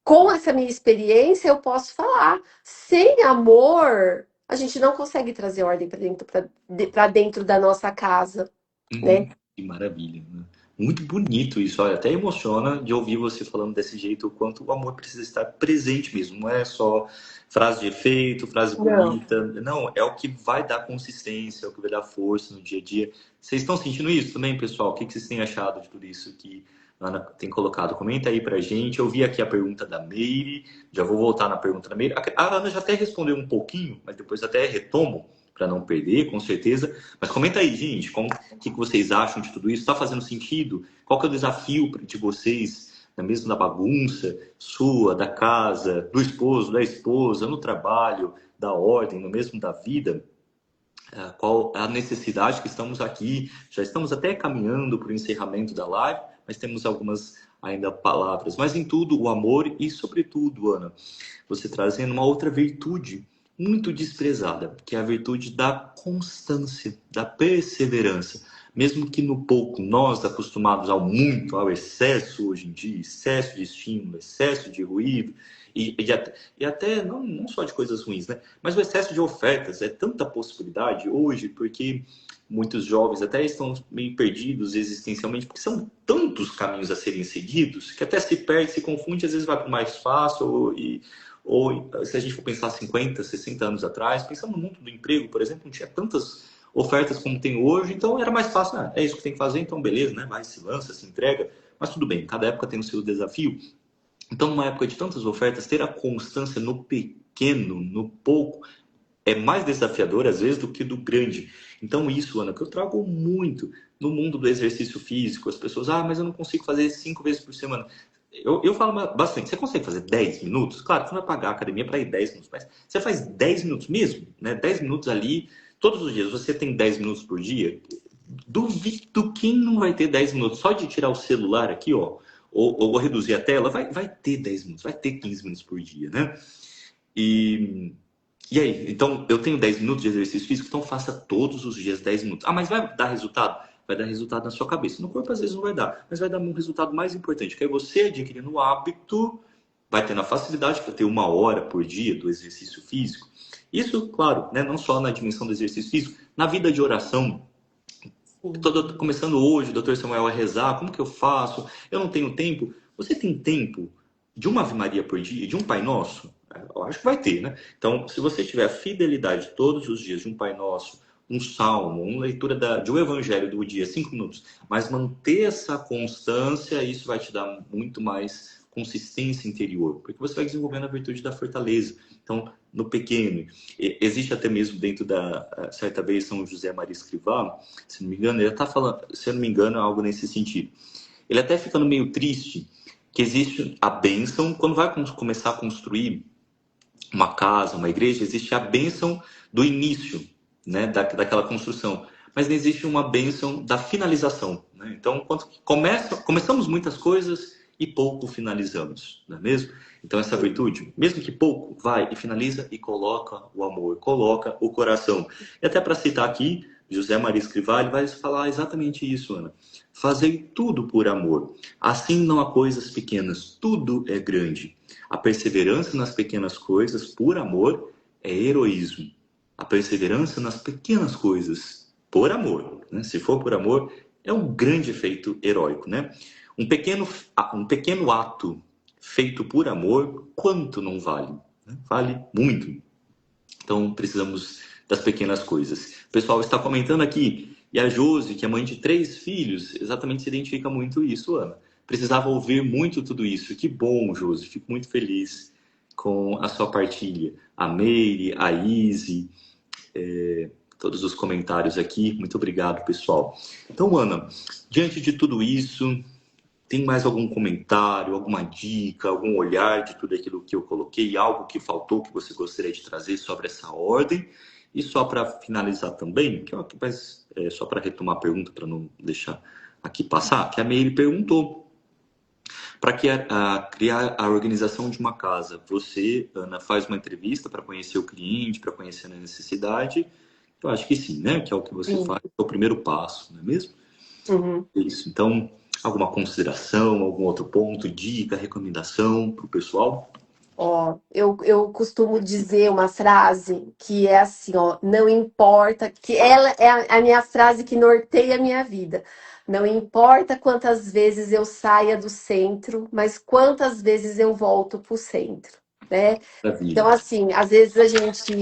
com essa minha experiência, eu posso falar, sem amor, a gente não consegue trazer ordem para dentro da nossa casa, né? Uhum. Que maravilha, né? Muito bonito isso. Olha, até emociona de ouvir você falando desse jeito, o quanto o amor precisa estar presente mesmo. Não é só frase de efeito, frase Não. bonita. Não, é o que vai dar consistência, é o que vai dar força no dia a dia. Vocês estão sentindo isso também, pessoal? O que vocês têm achado de tudo isso que a Ana tem colocado? Comenta aí pra gente. Eu vi aqui a pergunta da Meire. Já vou voltar na pergunta da Meire. A Ana já até respondeu um pouquinho, mas depois até retomo para não perder, com certeza. Mas comenta aí, gente, o que vocês acham de tudo isso? Está fazendo sentido? Qual que é o desafio de vocês, mesmo na bagunça sua, da casa, do esposo, da esposa, no trabalho, da ordem, no mesmo da vida? Qual a necessidade que estamos aqui? Já estamos até caminhando para o encerramento da live, mas temos algumas ainda palavras. Mas em tudo, o amor e, sobretudo, Ana, você trazendo uma outra virtude muito desprezada, que é a virtude da constância, da perseverança. Mesmo que no pouco, nós acostumados ao muito, ao excesso hoje em dia, excesso de estímulo, excesso de ruído, e até não só de coisas ruins, né? Mas o excesso de ofertas, é tanta possibilidade hoje, porque muitos jovens até estão meio perdidos existencialmente, porque são tantos caminhos a serem seguidos, que até se perde, se confunde, às vezes vai para o mais fácil, ou se a gente for pensar 50, 60 anos atrás, pensando no mundo do emprego, por exemplo, não tinha tantas ofertas como tem hoje, então era mais fácil, é isso que tem que fazer, então beleza, né? Vai, se lança, se entrega, mas tudo bem, cada época tem o seu desafio. Então, numa época de tantas ofertas, ter a constância no pequeno, no pouco, é mais desafiador, às vezes, do que do grande. Então, isso, Ana, que eu trago muito no mundo do exercício físico. As pessoas, mas eu não consigo fazer 5 vezes por semana. Eu falo bastante, você consegue fazer 10 minutos? Claro, você não vai pagar a academia para ir 10 minutos, mas você faz 10 minutos mesmo, né? 10 minutos ali, todos os dias. Você tem 10 minutos por dia? Duvido quem não vai ter 10 minutos. Só de tirar o celular aqui, ó, ou reduzir a tela, vai ter 10 minutos, vai ter 15 minutos por dia, né? E, e aí? Então, eu tenho 10 minutos de exercício físico, então faça todos os dias 10 minutos. Mas vai dar resultado? Vai dar resultado na sua cabeça. No corpo, às vezes, não vai dar, mas vai dar um resultado mais importante, que é você adquirindo o hábito, vai tendo a facilidade para ter 1 hora por dia do exercício físico. Isso, claro, né, não só na dimensão do exercício físico, na vida de oração. Estou começando hoje, o doutor Samuel, a rezar, como que eu faço? Eu não tenho tempo. Você tem tempo de uma Ave Maria por dia, de um Pai Nosso? Eu acho que vai ter, né? Então, se você tiver a fidelidade todos os dias de um Pai Nosso, um salmo, uma leitura de um evangelho do dia, 5 minutos, mas manter essa constância, isso vai te dar muito mais consistência interior, porque você vai desenvolvendo a virtude da fortaleza. Então, no pequeno, existe até mesmo dentro certa vez, São José Maria Escrivá, se não me engano, ele está falando, se eu não me engano, algo nesse sentido. Ele até ficando meio triste, que existe a bênção, quando vai começar a construir uma casa, uma igreja, existe a bênção do início, né, daquela construção, mas não existe uma bênção da finalização, né? Então, quando começamos muitas coisas e pouco finalizamos, não é mesmo? Então, essa virtude, mesmo que pouco, vai e finaliza e coloca o amor, coloca o coração. E até para citar aqui, José Maria Escrivá, ele vai falar exatamente isso, Ana. Fazei tudo por amor. Assim não há coisas pequenas, tudo é grande. A perseverança nas pequenas coisas, por amor, é heroísmo. A perseverança nas pequenas coisas, por amor, né? Se for por amor, é um grande efeito heróico, né? Um pequeno ato feito por amor, quanto não vale? Né? Vale muito. Então, precisamos das pequenas coisas. O pessoal está comentando aqui, e a Josi, que é mãe de 3 filhos, exatamente se identifica muito isso, Ana. Precisava ouvir muito tudo isso. Que bom, Josi. Fico muito feliz com a sua partilha. A Meire, a Izzy, todos os comentários aqui. Muito obrigado, pessoal. Então, Ana, diante de tudo isso, tem mais algum comentário, alguma dica, algum olhar de tudo aquilo que eu coloquei? Algo que faltou que você gostaria de trazer sobre essa ordem? E só para finalizar também, só para retomar a pergunta, para não deixar aqui passar, que a Meire perguntou. Para criar a organização de uma casa, você, Ana, faz uma entrevista para conhecer o cliente, para conhecer a necessidade? Eu acho que sim, né? Que é o que você Sim. faz, é o primeiro passo, não é mesmo? Uhum. Isso. Então, alguma consideração, algum outro ponto, dica, recomendação para o pessoal? Ó, eu costumo dizer uma frase que é assim, ó, não importa, que ela é a minha frase que norteia a minha vida. Não importa quantas vezes eu saia do centro, mas quantas vezes eu volto para o centro, né? Então, Maravilha. assim, às vezes a gente,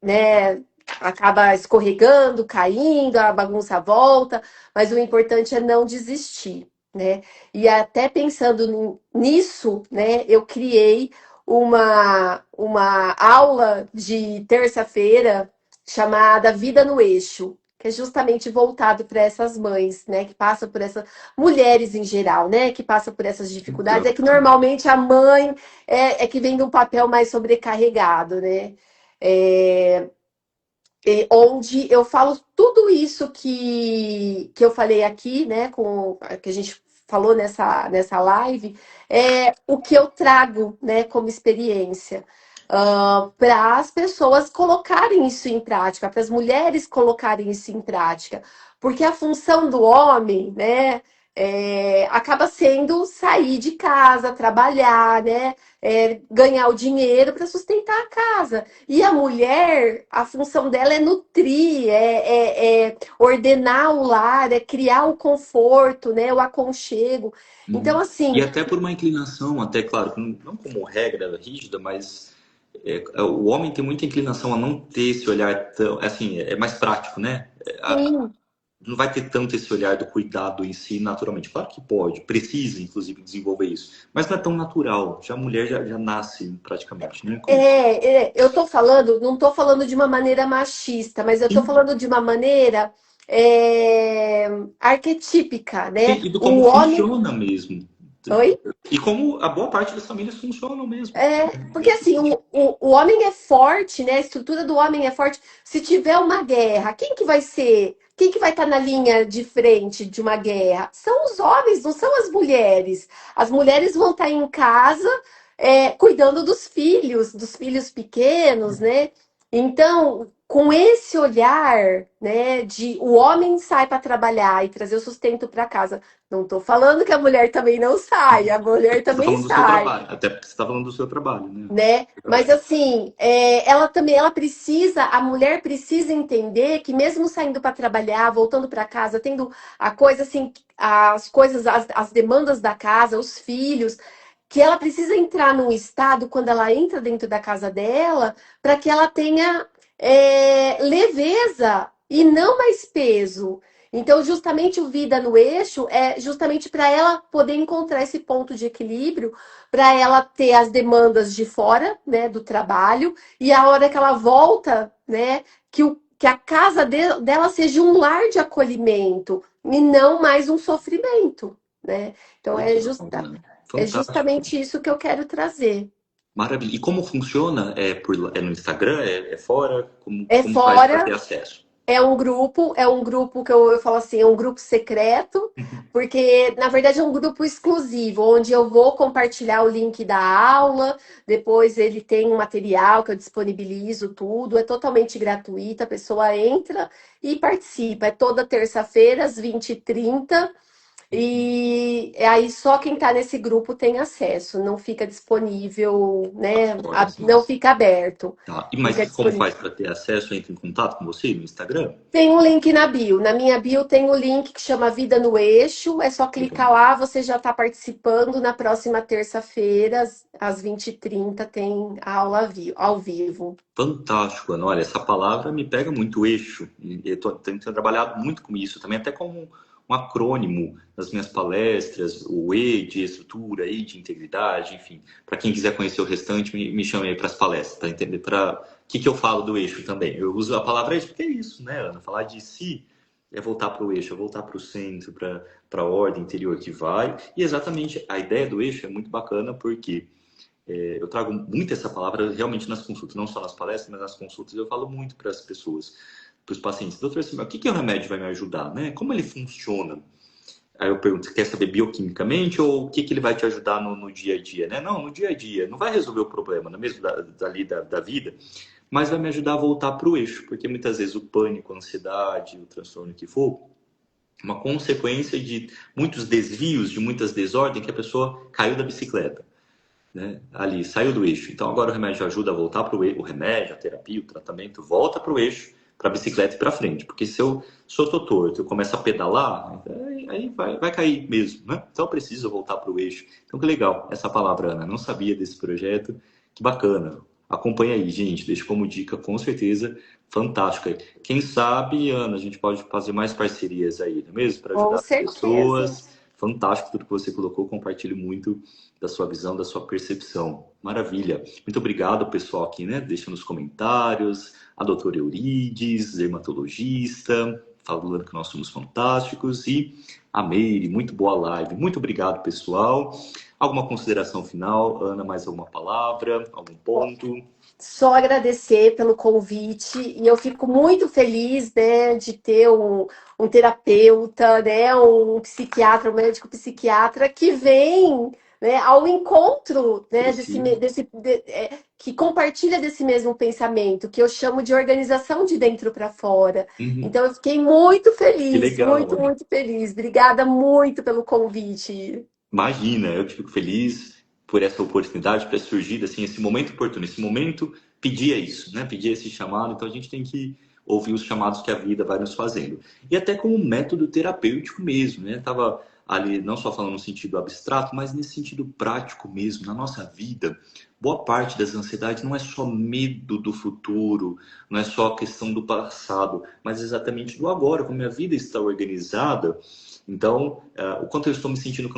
né, acaba escorregando, caindo, a bagunça volta, mas o importante é não desistir, né? E até pensando nisso, né, eu criei uma aula de terça-feira chamada Vida no Eixo, que é justamente voltado para essas mães, né, que passam por essas mulheres em geral, né, que passam por essas dificuldades. Então, É que normalmente a mãe é que vem de um papel mais sobrecarregado, né? É, onde eu falo tudo isso que eu falei aqui, né, que a gente falou nessa live, é o que eu trago, né, como experiência. Para as pessoas colocarem isso em prática, para as mulheres colocarem isso em prática, porque a função do homem, né, acaba sendo sair de casa, trabalhar, né, ganhar o dinheiro para sustentar a casa. E a mulher, a função dela é nutrir, é ordenar o lar, é criar o conforto, né, o aconchego. Então, E assim, até por uma inclinação, até claro, não como regra rígida, mas o homem tem muita inclinação a não ter esse olhar tão, assim, é mais prático, né? sim, não vai ter tanto esse olhar do cuidado em si naturalmente. Claro que pode, precisa, inclusive, desenvolver isso. Mas não é tão natural. Já a mulher já nasce praticamente, né? Com isso. Eu tô falando, não tô falando de uma maneira machista, mas eu tô Sim, falando de uma maneira arquetípica, né? sim, e do como O homem. funciona mesmo. Oi? E como a boa parte das famílias funcionam mesmo. Porque assim, o homem é forte, né? A estrutura do homem é forte. Se tiver uma guerra, quem que vai ser? Quem que vai estar na linha de frente de uma guerra? São os homens, não são as mulheres. As mulheres vão estar em casa, cuidando dos filhos pequenos, né? Então, com esse olhar, né, de o homem sai para trabalhar e trazer o sustento para casa. Não estou falando que a mulher também não sai, a mulher Você está também falando do seu sai, trabalho, até porque você está falando do seu trabalho, né? né? Mas assim, ela também, ela precisa, a mulher precisa entender que mesmo saindo para trabalhar, voltando para casa, tendo a coisa assim, as coisas, as demandas da casa, os filhos, que ela precisa entrar num estado quando ela entra dentro da casa dela, para que ela tenha leveza e não mais peso. Então, justamente o vida no eixo é justamente para ela poder encontrar esse ponto de equilíbrio para ela ter as demandas de fora, né, do trabalho, e a hora que ela volta, né, que a casa dela seja um lar de acolhimento e não mais um sofrimento, né? Então Legal, né? é Fantástico. justamente isso que eu quero trazer. Maravilha. E como funciona? É no Instagram? É fora? É Como faz para ter fora. acesso? É um grupo que eu falo assim, é um grupo secreto, porque na verdade é um grupo exclusivo, onde eu vou compartilhar o link da aula, depois ele tem um material que eu disponibilizo tudo, é totalmente gratuito, a pessoa entra e participa. É toda terça-feira, às 20h30, e aí só quem está nesse grupo tem acesso, não fica disponível, né? Horas, Não mas... fica aberto. Tá. Fica Mas como disponível. faz para ter acesso? Entra em contato com você no Instagram? Tem um link na bio. Na minha bio tem um link que chama Vida no Eixo. É só Legal. clicar lá, você já está participando. Na próxima terça-feira, às 20h30, tem a aula ao vivo. Fantástico, Ana. Olha, essa palavra me pega muito o eixo. E eu tenho trabalhado muito com isso também, até como um acrônimo nas minhas palestras, o E de estrutura, I de integridade, enfim. Para quem quiser conhecer o restante, me chame aí para as palestras, para entender para o que eu falo do eixo também. Eu uso a palavra eixo porque é isso, né, Ana? Falar de si é voltar para o eixo, é voltar para o centro, para a ordem interior que vai. E exatamente a ideia do eixo é muito bacana porque eu trago muito essa palavra realmente nas consultas, não só nas palestras, mas nas consultas. Eu falo muito para as pessoas, para os pacientes. Doutor, assim, o que o remédio vai me ajudar, né? Como ele funciona? Aí eu pergunto, você quer saber bioquimicamente ou o que ele vai te ajudar no dia a dia, né? Não, no dia a dia. Não vai resolver o problema, não é mesmo da vida, mas vai me ajudar a voltar para o eixo, porque muitas vezes o pânico, a ansiedade, o transtorno que for, é uma consequência de muitos desvios, de muitas desordens que a pessoa caiu da bicicleta, né? Ali, saiu do eixo. Então agora o remédio ajuda a voltar para o eixo, o remédio, a terapia, o tratamento, volta para o eixo, para a bicicleta e para frente. Porque se eu sou torto, eu começo a pedalar, aí vai cair mesmo, né? Então eu preciso voltar para o eixo. Então que legal essa palavra, Ana. Não sabia desse projeto. Que bacana. Acompanha aí, gente. Deixa como dica, com certeza, fantástica. Quem sabe, Ana, a gente pode fazer mais parcerias aí, não é mesmo? Para Com ajudar as certeza. pessoas. Fantástico tudo que você colocou. Compartilho muito da sua visão, da sua percepção. Maravilha. Muito obrigado, pessoal, aqui, né? Deixa nos comentários. A doutora Eurides, dermatologista, falando que nós somos fantásticos. E a Meire, muito boa live. Muito obrigado, pessoal. Alguma consideração final? Ana, mais alguma palavra? Algum ponto? Só agradecer pelo convite e eu fico muito feliz, né, de ter um terapeuta, né, um psiquiatra, um médico psiquiatra que vem, né, ao encontro, né, Precisa. que compartilha desse mesmo pensamento, que eu chamo de organização de dentro para fora. Uhum. Então eu fiquei muito Que feliz, legal, muito, Ana. muito feliz. Obrigada muito pelo convite. Imagina, eu que fico feliz por essa oportunidade, por ter surgido assim, esse momento oportuno, esse momento pedia isso, né? Pedia esse chamado, então a gente tem que ouvir os chamados que a vida vai nos fazendo. E até como um método terapêutico mesmo, né? Tava ali, não só falando no sentido abstrato, mas nesse sentido prático mesmo, na nossa vida. Boa parte das ansiedades não é só medo do futuro, não é só questão do passado, mas exatamente do agora, como a minha vida está organizada. Então, o quanto eu estou me sentindo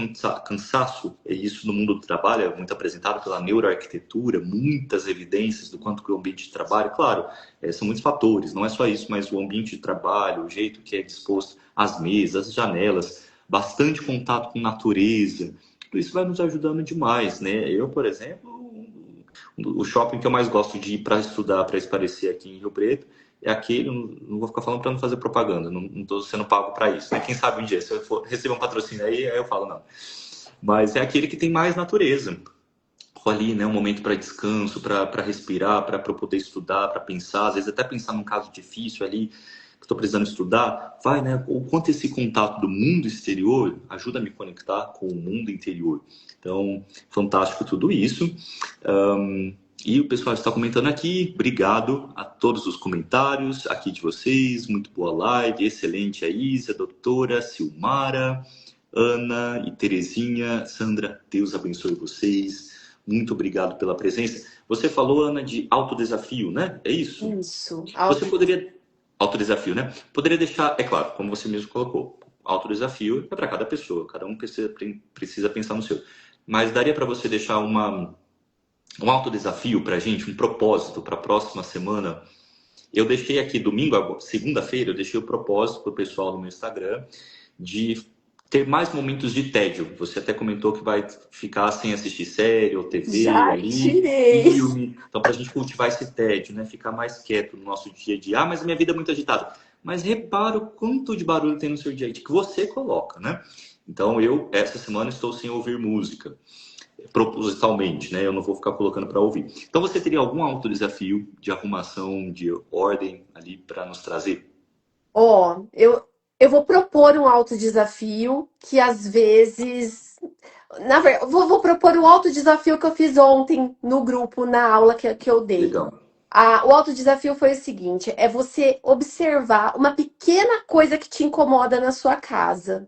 cansaço, e isso no mundo do trabalho é muito apresentado pela neuroarquitetura, muitas evidências do quanto que o ambiente de trabalho, claro, são muitos fatores, não é só isso, mas o ambiente de trabalho, o jeito que é disposto, as mesas, as janelas, bastante contato com natureza, tudo isso vai nos ajudando demais, né? Eu, por exemplo, o shopping que eu mais gosto de ir para estudar, para esparecer aqui em Rio Preto, é aquele, não vou ficar falando para não fazer propaganda, não estou sendo pago para isso, né? Quem sabe um dia, se eu receber um patrocínio aí eu falo não. Mas é aquele que tem mais natureza. Ali, né, um momento para descanso, para respirar, para poder estudar, para pensar, às vezes até pensar num caso difícil ali, que estou precisando estudar, vai, né? O quanto esse contato do mundo exterior ajuda a me conectar com o mundo interior. Então, fantástico tudo isso. E o pessoal está comentando aqui, obrigado a todos os comentários aqui de vocês, muito boa live, excelente a Isa, a doutora Silmara, Ana e Terezinha, Sandra, Deus abençoe vocês, muito obrigado pela presença. Você falou, Ana, de autodesafio, né? É isso? Isso. Você poderia... Autodesafio, né? Poderia deixar, é claro, como você mesmo colocou, autodesafio é para cada pessoa, cada um precisa pensar no seu. Mas daria para você deixar um autodesafio para a gente, um propósito para a próxima semana? Eu deixei aqui domingo, segunda-feira, eu deixei o propósito para o pessoal no meu Instagram de ter mais momentos de tédio. Você até comentou que vai ficar sem assistir série ou TV Já ali, tirei. filme. Então, para a gente cultivar esse tédio, né? Ficar mais quieto no nosso dia a dia. Ah, mas a minha vida é muito agitada. Mas repara o quanto de barulho tem no seu dia a dia, que você coloca, né? Então, eu, essa semana, estou sem ouvir música. Propositalmente, né? Eu não vou ficar colocando para ouvir. Então, você teria algum autodesafio de arrumação, de ordem ali para nos trazer? Ó, eu vou propor um autodesafio que às vezes. Na verdade, vou propor um autodesafio que eu fiz ontem no grupo, na aula que eu dei. Legal. O autodesafio foi o seguinte: é você observar uma pequena coisa que te incomoda na sua casa.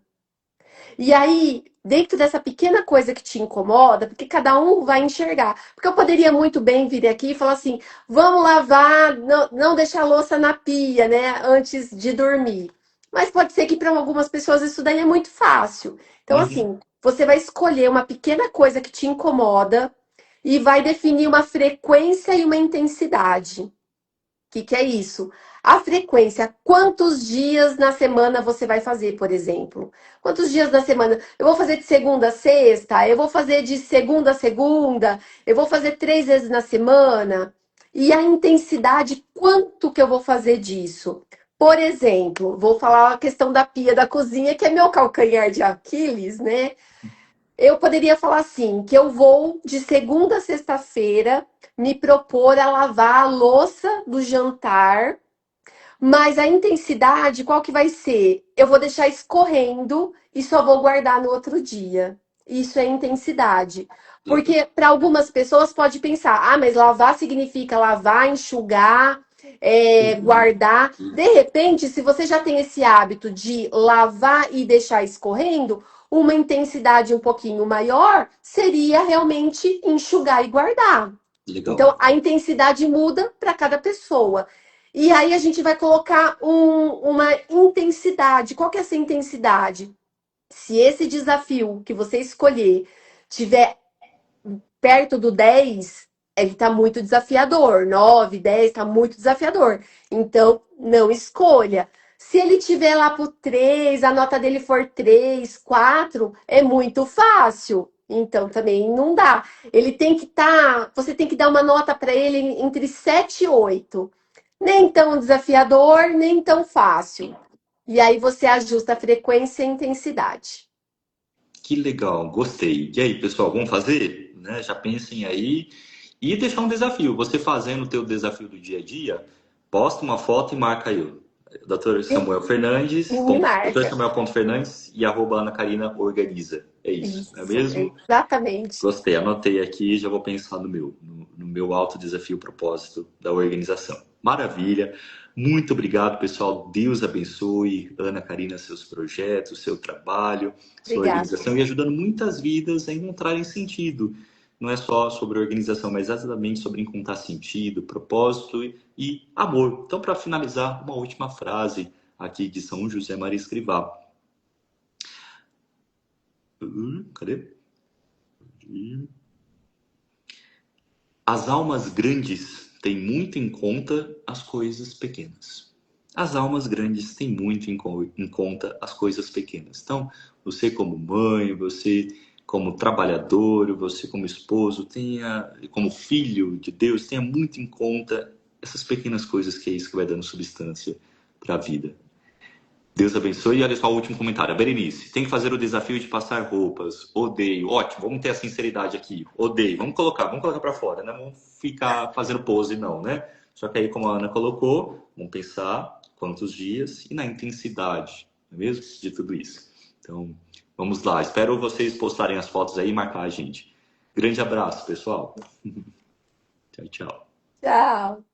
E aí, dentro dessa pequena coisa que te incomoda, porque cada um vai enxergar. Porque eu poderia muito bem vir aqui e falar assim: vamos lavar, não deixar a louça na pia, né, antes de dormir. Mas pode ser que para algumas pessoas isso daí é muito fácil. Então, Uhum. assim, você vai escolher uma pequena coisa que te incomoda e vai definir uma frequência e uma intensidade. Que é isso? A frequência, quantos dias na semana você vai fazer, por exemplo? Quantos dias na semana? Eu vou fazer de segunda a sexta? Eu vou fazer de segunda a segunda? Eu vou fazer 3 vezes na semana? E a intensidade, quanto que eu vou fazer disso? Por exemplo, vou falar a questão da pia da cozinha, que é meu calcanhar de Aquiles, né? Eu poderia falar assim, que eu vou de segunda a sexta-feira me propor a lavar a louça do jantar, mas a intensidade, qual que vai ser? Eu vou deixar escorrendo e só vou guardar no outro dia. Isso é intensidade. Legal. Porque para algumas pessoas pode pensar, mas lavar significa lavar, enxugar, Uhum. guardar. De repente, se você já tem esse hábito de lavar e deixar escorrendo, uma intensidade um pouquinho maior seria realmente enxugar e guardar. Legal. Então, a intensidade muda para cada pessoa. E aí a gente vai colocar uma intensidade. Qual que é essa intensidade? Se esse desafio que você escolher tiver perto do 10, ele está muito desafiador. 9, 10 está muito desafiador. Então, não escolha. Se ele tiver lá pro 3, a nota dele for 3, 4, é muito fácil. Então, também não dá. Ele tem que estar. Você tem que dar uma nota para ele entre 7 e 8. Nem tão desafiador, nem tão fácil. E aí você ajusta a frequência e a intensidade. Que legal, gostei. E aí, pessoal, vamos fazer? Né? Já pensem aí e deixar um desafio. Você fazendo o teu desafio do dia a dia, posta uma foto e marca aí. Dr. Samuel E Fernandes, me Dr. marca. Samuel Fernandes e arroba Ana Karina Organiza. É isso, não é Isso, mesmo? exatamente. Gostei, anotei aqui e já vou pensar no meu alto desafio, propósito da organização. Maravilha. Muito obrigado, pessoal. Deus abençoe. Ana Karina, seus projetos, seu trabalho, sua Obrigada. organização e ajudando muitas vidas a encontrarem sentido. Não é só sobre organização, mas exatamente sobre encontrar sentido, propósito e amor. Então, para finalizar, uma última frase aqui de São José Maria Escrivá. Cadê? As almas grandes têm muito em conta as coisas pequenas. As almas grandes têm muito em conta as coisas pequenas. Então, você como mãe, você como trabalhador, você como esposo, como filho de Deus, tenha muito em conta essas pequenas coisas, que é isso que vai dando substância para a vida. Deus abençoe. E olha só o último comentário. A Berenice, tem que fazer o desafio de passar roupas. Odeio. Ótimo, vamos ter a sinceridade aqui. Odeio. Vamos colocar para fora, né? Vamos ficar fazendo pose, não, né? Só que aí, como a Ana colocou, vamos pensar quantos dias e na intensidade, não é mesmo? De tudo isso. Então, vamos lá. Espero vocês postarem as fotos aí e marcar a gente. Grande abraço, pessoal. Tchau, tchau. Tchau.